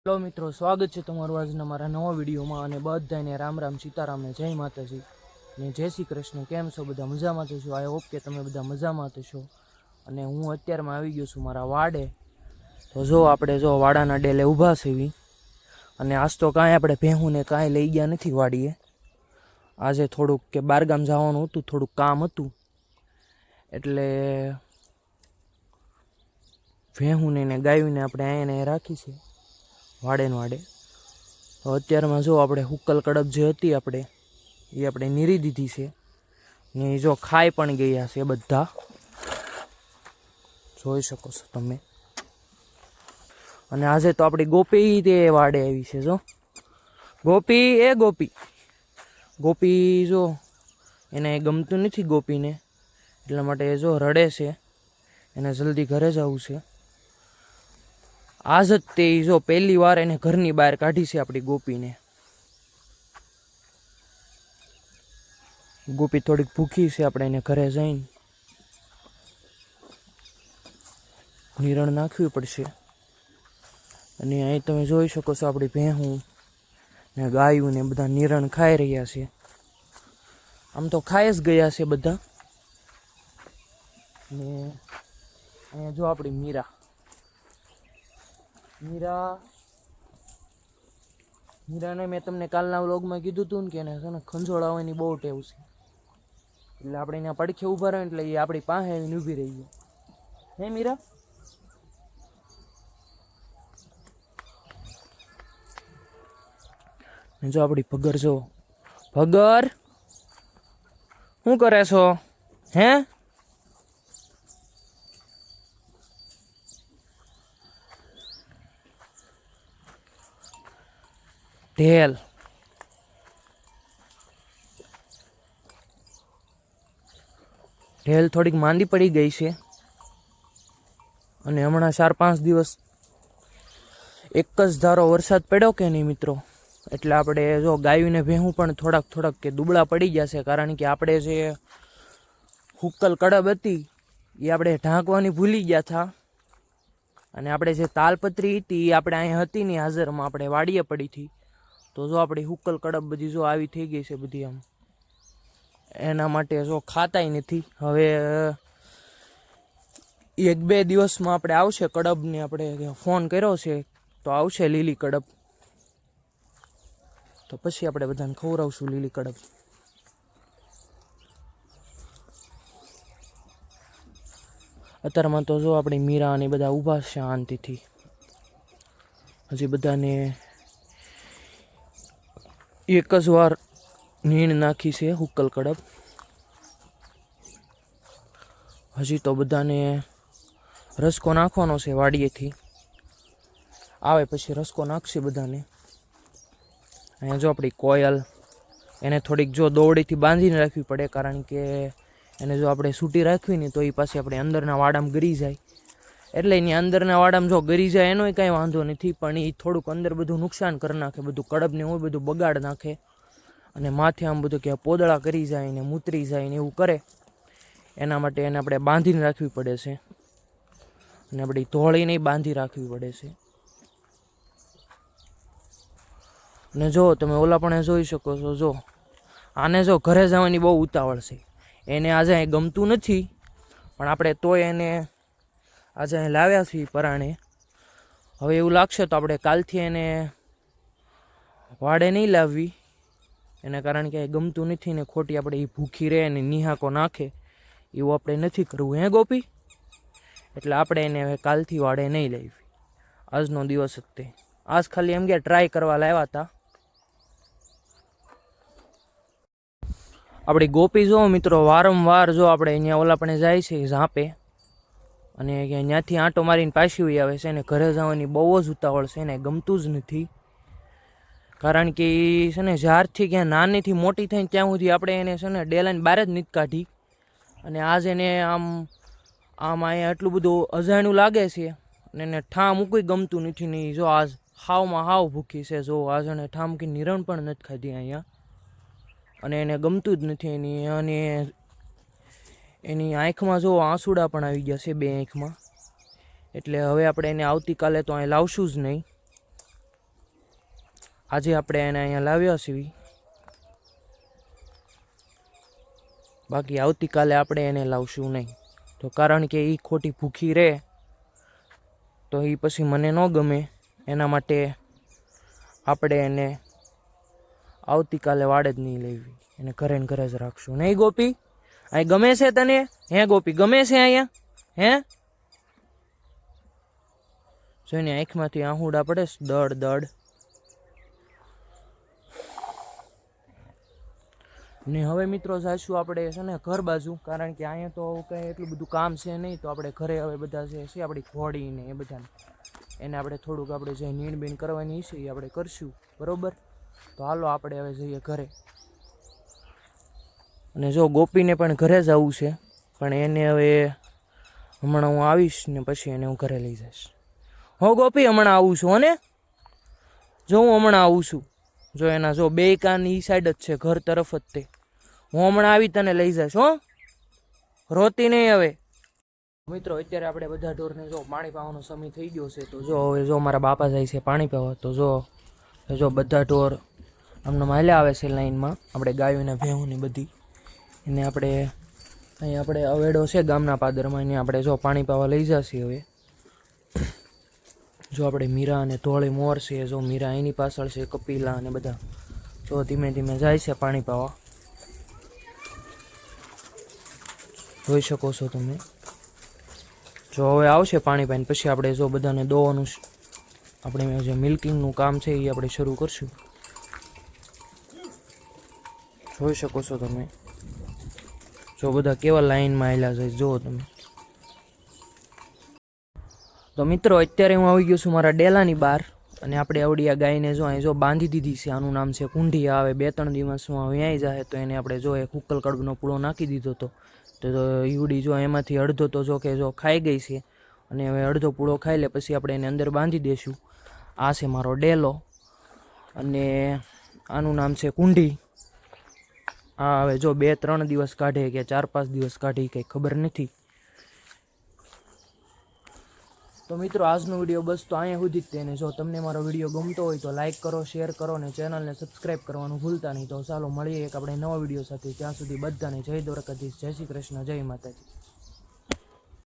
Hello મિત્રો, સ્વાગત છે તમારું આજના મારા નવા વિડીયોમાં. અને બધાને રામ રામ, સીતારામને, જય માતાજી ને જય શ્રી કૃષ્ણ. કેમ છો બધા? મજામાં છો? આઈ હોપ કે તમે બધા મજામાં છો. અને હું અત્યારમાં આવી ગયો છું મારા વાડે. તો જો આપણે વાડાના ડેલે ઊભા છીએ. અને આજ તો કાંઈ આપણે ભેહુંને કાંઈ લઈ ગયા નથી વાડીએ. આજે થોડુંક કે બારગામ જવાનું હતું, થોડુંક કામ હતું, એટલે ભેહુંને ને ગાયુંને આપણે અહીંયા રાખી છે વાડે ને વાડે. અત્યારમાં જો આપણે હુક્કલ કડબ જે હતી આપણે નીરી દીધી છે ને. જો ખાઈ પણ ગયા છે બધા, જોઈ શકો છો તમે. અને આજે તો આપણી ગોપી તે વાડે આવી છે. જો ગોપી જો એને ગમતું નથી ગોપીને, એટલા માટે જો રડે છે. એને જલ્દી ઘરે જવું છે. આજ જ તે જો પહેલી વાર એને ઘરની બહાર કાઢી છે આપણી ગોપીને. ગોપી થોડીક ભૂખી છે, આપણે એને ઘરે જઈને નિરણ નાખવી પડશે. અને અહીં તમે જોઈ શકો છો આપણી ભેહું ને ગાયું ને બધા નિરણ ખાઈ રહ્યા છે. આમ તો ખાઈ જ ગયા છે બધા. ને અહીંયા જો આપણી મીરાને મેં તમને કાલના વ્લોગમાં કીધું હતું ને કે એને છે ને ખંજોળાવાની બહુ ટેવ છે. એટલે આપણે અહીંયા પડખે ઊભા રહે એટલે એ આપણી પાસે આવીને ઊભી રહી ગઈ. હે મીરા? જો આપણી ભગર, જો ભગર શું કરે છો? હે ઢેલ થોડીક માંદી પડી ગઈ છે. અને હમણાં 4-5 દિવસ એક જ ધારો વરસાદ પડ્યો કે નહીં મિત્રો, એટલે આપણે જો ગાયું ને ભેહું પણ થોડાક કે દુબળા પડી ગયા છે. કારણ કે આપણે જે હુક્કલ કડબ હતી એ આપણે ઢાંકવાની ભૂલી ગયા હતા. અને આપણે જે તાલપત્રી હતી એ આપણે અહીંયા હતી ને હાજરમાં, આપણે વાડીએ પડી હતી. તો જો આપણી હુક્કલ કડબ બધી જો આવી થઈ ગઈ છે બધી. આમ એના માટે જો ખાતાય નથી. હવે 1-2 દિવસમાં આપણે આવશે કડબને, આપણે ફોન કર્યો છે તો આવશે લીલી કડબ. તો પછી આપણે બધાને ખવડાવશું લીલી કડબ. અત્યારમાં તો જો આપણી મીરા અને બધા ઊભા છે શાંતિથી. હજી બધાને એક જ વાર નીણ નાખી છે હુક્કલ કડબ. હજી તો બધાને રસકો નાખવાનો છે વાડીએથી આવે પછી રસકો નાખશે બધાને. અહીંયા જો આપણી કોયલ, એને થોડીક જો દોરડીથી બાંધીને રાખવી પડે, કારણ કે એને જો આપણે છૂટી રાખવી ને તો એ પાછી આપણે અંદરના વાડામાં ગરી જાય. એટલે એની અંદરના વાડામાં જો ગરી જાય એનોય કાંઈ વાંધો નથી, પણ એ થોડુંક અંદર બધું નુકસાન કરી નાખે, બધું કડબને હોય બધું બગાડ નાખે. અને માથે આમ બધું કે પોદળા કરી જાય ને મૂતરી જાય ને એવું કરે. એના માટે એને આપણે બાંધીને રાખવી પડે છે. અને આપણી ધોળીને બાંધી રાખવી પડે છે. અને જો તમે ઓલા પણ જોઈ શકો છો, જો આને જો ઘરે જવાની બહુ ઉતાવળ છે. એને આજે અહીં ગમતું નથી, પણ આપણે તોય એને આજે અહીં લાવ્યા છીએ પરાણે. હવે એવું લાગશે તો આપણે કાલથી એને વાડે નહીં લાવવી, એને કારણ કે ગમતું નથી ને ખોટી આપણે એ ભૂખી રહે ને નિહાકો નાખે એવું આપણે નથી કરવું. હે ગોપી? એટલે આપણે એને હવે કાલથી વાડે નહીં લાવી. આજનો દિવસ જ તે. આજ ખાલી એમ કે ટ્રાય કરવા લાવ્યા હતા. આપણી ગોપી જો મિત્રો વારંવાર જો આપણે અહીંયા ઓલા પણ જાય છે ઝાંપે, અને ત્યાંથી આંટો મારીને પાછી વહી આવે છે. એને ઘરે જવાની બહુ જ ઉતાવળ છે, એને ગમતું જ નથી. કારણ કે એ છે ને જ્યારથી ક્યાં નાનીથી મોટી થઈને ત્યાં સુધી આપણે એને છે ને ડેલાની બહાર જ નથી કાઢી. અને આજ એને આમ અહીંયા આટલું બધું અજાણ્યું લાગે છે અને એને ઠા મૂકવી ગમતું નથી. નહીં જો આજ હાવમાં હાવ ભૂખી છે. જો આજ એને ઠા મૂકી નિરણ પણ નથી ખાધી અહીંયા, અને એને ગમતું જ નથી. અને એની આંખમાં જો આંસુડા પણ આવી ગયા છે, 2 આંખમાં. એટલે હવે આપણે એને આવતીકાલે તો અહીં લાવશું જ નહીં. આજે આપણે એને અહીંયા લાવ્યા છીએ, બાકી આવતીકાલે આપણે એને લાવશું નહીં. તો કારણ કે એ ખોટી ભૂખી રહે તો એ પછી મને ન ગમે, એના માટે આપણે એને આવતીકાલે વાડે જ નહીં લેવી, એને ઘરે ને ઘરે જ રાખશું. નહીં ગોપી? અહીં ગમે છે તને? હે ગોપી, ગમે છે અહીંયા? હે જોઈને આંખમાંથી આહુડા પડે દડ દડ. ને હવે મિત્રો જઈશું આપણે છે ને ઘર બાજુ, કારણ કે અહીંયા તો કંઈ એટલું બધું કામ છે નહીં. તો આપણે ઘરે હવે બધા જે છે આપણી ઘોડી ને એ બધાને એને આપણે થોડુંક આપણે જે નીણ બીણ કરવાની છે એ આપણે કરશું, બરાબર? તો હાલો આપણે હવે જઈએ ઘરે. અને જો ગોપીને પણ ઘરે જવું છે, પણ એને હવે હમણાં હું આવીશ ને પછી એને હું ઘરે લઈ જઈશ. હો ગોપી, હમણાં આવું છું. અને જો હું હમણાં આવું છું. જો એના જો બે કાન ઈ સાઈડ જ છે, ઘર તરફ જ તે. હું હમણાં આવી તને લઈ જઈશ. હો, રોતી નહીં હવે. મિત્રો અત્યારે આપણે બધા ઢોરને જો પાણી પાવાનો સમય થઈ ગયો છે. તો જો હવે જો મારા બાપા જાય છે પાણી પાવા. તો જો બધા ઢોર આમને હાલ્યા આવે છે લાઈનમાં. આપણે ગાયો ને ભેહું ને બધી એને આપણે અહીં આપણે અવેડો છે ગામના પાદરમાં, એને આપણે જો પાણી પાવા લઈ જશે. હવે જો આપણે મીરા અને ધોળી મોર છે, જો મીરા એની પાછળ છે, કપિલા અને બધા જો ધીમે ધીમે જાય છે પાણી પાવા. જોઈ શકો છો તમે. જો હવે આવશે પાણી પાઈને પછી આપણે જો બધાને દોવાનું આપણે જે મિલ્કિંગનું કામ છે એ આપણે શરૂ કરશું. જોઈ શકો છો તમે. જો બધા કેવા લાઈનમાં આવેલા છે જુઓ તમે. તો મિત્રો અત્યારે હું આવી ગયો છું મારા ડેલાની બહાર, અને આપણે આવડી આ ગાયને જો અહીં જો બાંધી દીધી છે. આનું નામ છે કુંઢી. આવે 2-3 દિવસમાં વ્યાઈ જાય તો એને આપણે જો એક હુક્કલ કડબનો પૂળો નાખી દીધો હતો. તો ઈવડી જો એમાંથી અડધો તો જો કે જો ખાઈ ગઈ છે, અને હવે અડધો પૂળો ખાઈ લે પછી આપણે એને અંદર બાંધી દઈશું. આ છે મારો ડેલો, અને આનું નામ છે કુંઢી. આ હવે જો 2-3 દિવસ કાઢે કે 4-5 દિવસ કાઢે કંઈ ખબર નથી. તો મિત્રો આજનો વિડીયો બસ તો અહીંયા સુધી જ તેને. જો તમને મારો વિડીયો ગમતો હોય તો લાઇક કરો, શેર કરો અને ચેનલને સબસ્ક્રાઈબ કરવાનું ભૂલતા નહીં. તો ચાલો મળીએ એક આપણે નવા વિડીયો સાથે. ત્યાં સુધી બધાને જય દ્વારકાધીશ, જય શ્રી કૃષ્ણ, જય માતાજી.